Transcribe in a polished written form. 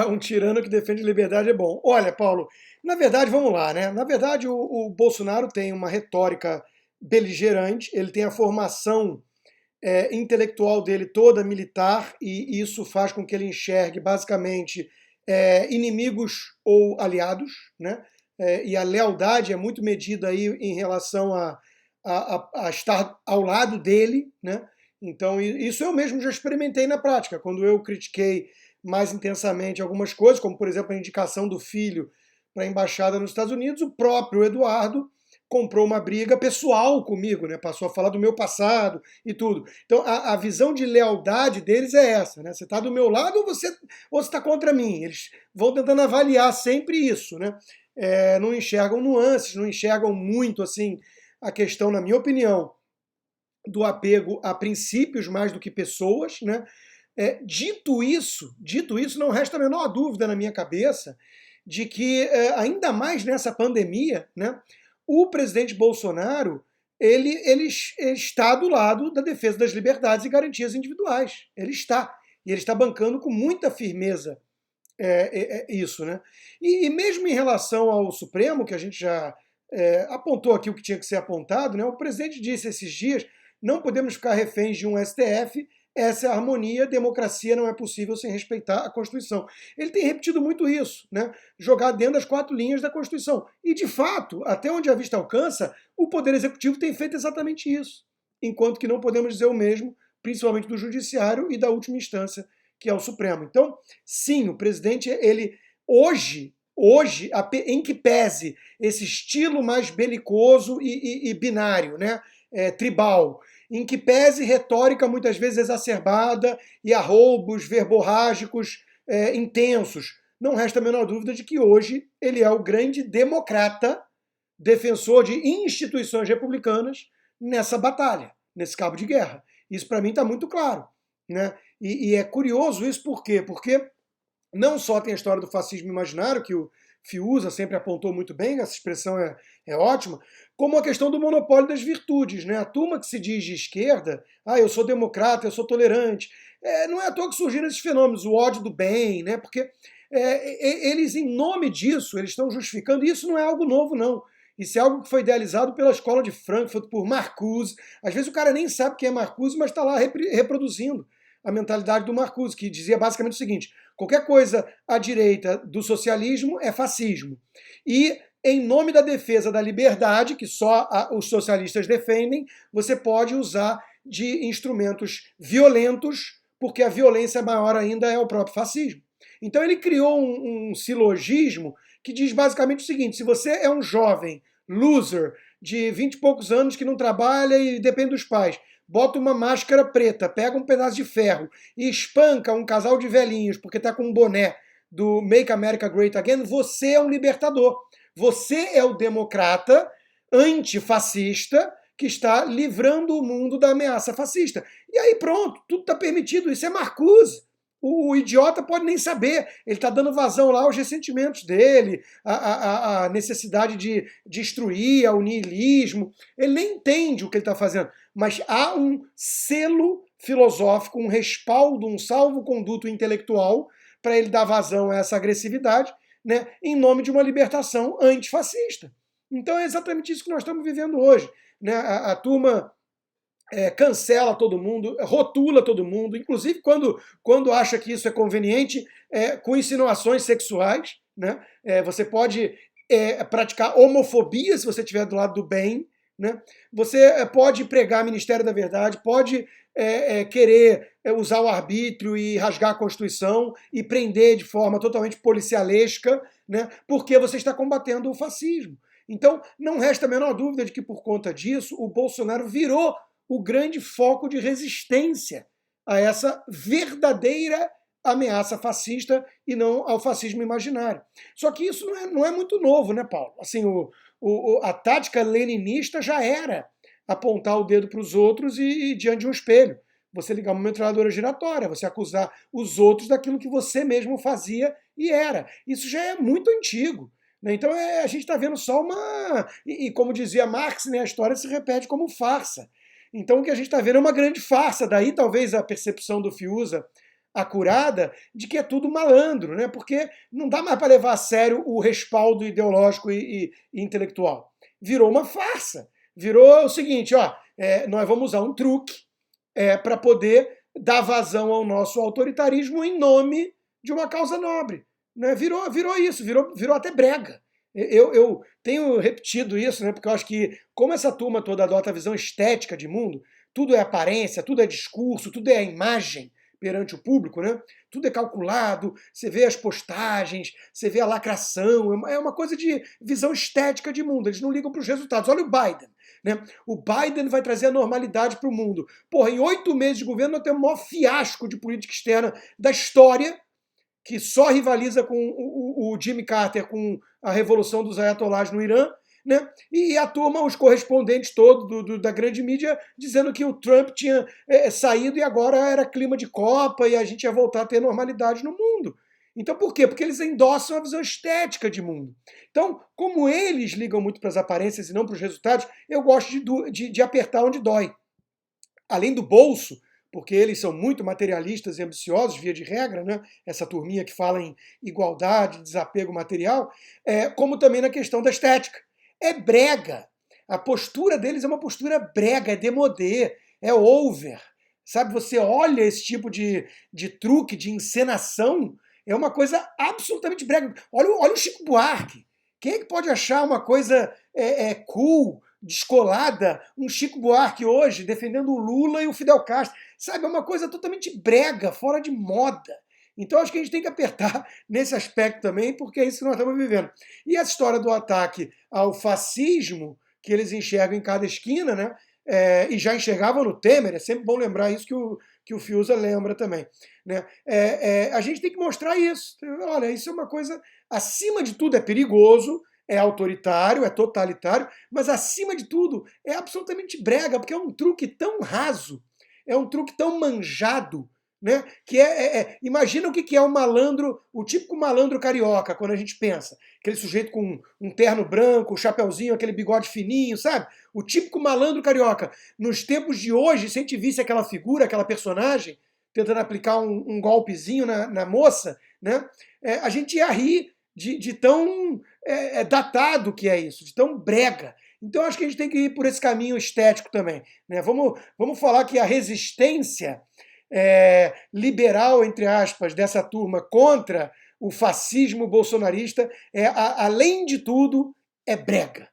Um tirano que defende liberdade é bom. Olha, Paulo, na verdade, vamos lá, né? Na verdade, o Bolsonaro tem uma retórica beligerante, ele tem a formação intelectual dele toda militar, e isso faz com que ele enxergue basicamente inimigos ou aliados, né? E a lealdade é muito medida aí em relação a estar ao lado dele, né? Então, isso eu mesmo já experimentei na prática, quando eu critiquei mais intensamente algumas coisas, como, por exemplo, a indicação do filho para a embaixada nos Estados Unidos, o próprio Eduardo comprou uma briga pessoal comigo, né? Passou a falar do meu passado e tudo. Então, a visão de lealdade deles é essa, né? Você está do meu lado ou você está contra mim? Eles vão tentando avaliar sempre isso, né? Não enxergam nuances, não enxergam muito, assim, a questão, na minha opinião, do apego a princípios mais do que pessoas, né? Dito isso, não resta a menor dúvida na minha cabeça de que, ainda mais nessa pandemia, né, o presidente Bolsonaro ele está do lado da defesa das liberdades e garantias individuais. Ele está. E ele está bancando com muita firmeza isso. Né? E mesmo em relação ao Supremo, que a gente já apontou aqui o que tinha que ser apontado, né, o presidente disse esses dias: não podemos ficar reféns de um STF, essa é a harmonia, democracia não é possível sem respeitar a Constituição. Ele tem repetido muito isso, né? Jogar dentro das 4 linhas da Constituição. E, de fato, até onde a vista alcança, o Poder Executivo tem feito exatamente isso. Enquanto que não podemos dizer o mesmo, principalmente do Judiciário e da última instância, que é o Supremo. Então, sim, o presidente, ele hoje, em que pese esse estilo mais belicoso e binário, né? Tribal, em que pese retórica muitas vezes exacerbada e arroubos verborrágicos intensos. Não resta a menor dúvida de que hoje ele é o grande democrata, defensor de instituições republicanas nessa batalha, nesse cabo de guerra. Isso para mim está muito claro. Né? E é curioso isso por quê? Porque não só tem a história do fascismo imaginário, que o Fiuza sempre apontou muito bem, essa expressão é ótima, como a questão do monopólio das virtudes. Né? A turma que se diz de esquerda, eu sou democrata, eu sou tolerante, não é à toa que surgiram esses fenômenos, o ódio do bem, né? Porque eles, em nome disso, eles estão justificando, e isso não é algo novo, não. Isso é algo que foi idealizado pela escola de Frankfurt, por Marcuse. Às vezes o cara nem sabe quem é Marcuse, mas está lá reproduzindo a mentalidade do Marcuse, que dizia basicamente o seguinte: qualquer coisa à direita do socialismo é fascismo. E, em nome da defesa da liberdade, que só os socialistas defendem, você pode usar de instrumentos violentos, porque a violência maior ainda é o próprio fascismo. Então ele criou um silogismo que diz basicamente o seguinte: se você é um jovem loser de 20 e poucos anos que não trabalha e depende dos pais, bota uma máscara preta, pega um pedaço de ferro e espanca um casal de velhinhos porque está com um boné do Make America Great Again, você é um libertador. Você é o democrata antifascista que está livrando o mundo da ameaça fascista. E aí pronto, tudo está permitido. Isso é Marcuse. O idiota pode nem saber. Ele está dando vazão lá aos ressentimentos dele, a necessidade de destruir, ao niilismo. Ele nem entende o que ele está fazendo. Mas há um selo filosófico, um respaldo, um salvo-conduto intelectual para ele dar vazão a essa agressividade, né, em nome de uma libertação antifascista. Então é exatamente isso que nós estamos vivendo hoje. Né? A turma cancela todo mundo, rotula todo mundo, inclusive quando acha que isso é conveniente, com insinuações sexuais. Né? Você pode praticar homofobia se você estiver do lado do bem. Né? Você pode pregar Ministério da Verdade, pode querer usar o arbítrio e rasgar a Constituição e prender de forma totalmente policialesca, né? Porque você está combatendo o fascismo. Então, não resta a menor dúvida de que, por conta disso, o Bolsonaro virou o grande foco de resistência a essa verdadeira ameaça fascista e não ao fascismo imaginário. Só que isso não é muito novo, né, Paulo? Assim, a tática leninista já era apontar o dedo para os outros e diante de um espelho. Você ligar uma metralhadora giratória, você acusar os outros daquilo que você mesmo fazia e era. Isso já é muito antigo. Né? Então a gente está vendo só uma... E como dizia Marx, né, a história se repete como farsa. Então o que a gente está vendo é uma grande farsa. Daí talvez a percepção do Fiuza acurada de que é tudo malandro, né? Porque não dá mais para levar a sério o respaldo ideológico e intelectual. Virou uma farsa. Virou o seguinte, ó, nós vamos usar um truque para poder dar vazão ao nosso autoritarismo em nome de uma causa nobre. Né? Virou isso, virou até brega. Eu tenho repetido isso, né, porque eu acho que, como essa turma toda adota a visão estética de mundo, tudo é aparência, tudo é discurso, tudo é a imagem perante o público, né? Tudo é calculado, você vê as postagens, você vê a lacração, é uma coisa de visão estética de mundo, eles não ligam para os resultados. Olha o Biden, né? O Biden vai trazer a normalidade para o mundo. Porra, em 8 meses de governo nós temos o maior fiasco de política externa da história, que só rivaliza com o Jimmy Carter com a revolução dos ayatollahs no Irã, né? E a turma, os correspondentes todos da grande mídia, dizendo que o Trump tinha saído e agora era clima de Copa e a gente ia voltar a ter normalidade no mundo. Então por quê? Porque eles endossam a visão estética de mundo. Então, como eles ligam muito para as aparências e não para os resultados, eu gosto de apertar onde dói. Além do bolso, porque eles são muito materialistas e ambiciosos, via de regra, né? Essa turminha que fala em igualdade, desapego material, como também na questão da estética. É brega. A postura deles é uma postura brega, é démodé, é over. Sabe, você olha esse tipo de truque, de encenação, é uma coisa absolutamente brega. Olha o Chico Buarque. Quem é que pode achar uma coisa cool, descolada, um Chico Buarque hoje defendendo o Lula e o Fidel Castro? Sabe, é uma coisa totalmente brega, fora de moda. Então acho que a gente tem que apertar nesse aspecto também, porque é isso que nós estamos vivendo. E essa história do ataque ao fascismo, que eles enxergam em cada esquina, né? E já enxergavam no Temer, é sempre bom lembrar isso que o Fiuza lembra também. Né? A gente tem que mostrar isso. Olha, isso é uma coisa, acima de tudo, é perigoso, é autoritário, é totalitário, mas acima de tudo é absolutamente brega, porque é um truque tão raso, é um truque tão manjado, né? Que imagina o que é um malandro, o típico malandro carioca, quando a gente pensa. Aquele sujeito com um terno branco, um chapeuzinho, aquele bigode fininho, sabe? O típico malandro carioca. Nos tempos de hoje, se a gente visse aquela figura, aquela personagem, tentando aplicar um golpezinho na moça, né? A gente ia rir de tão datado que é isso, de tão brega. Então acho que a gente tem que ir por esse caminho estético também. Né? Vamos falar que a resistência liberal, entre aspas, dessa turma contra o fascismo bolsonarista, além de tudo, é brega.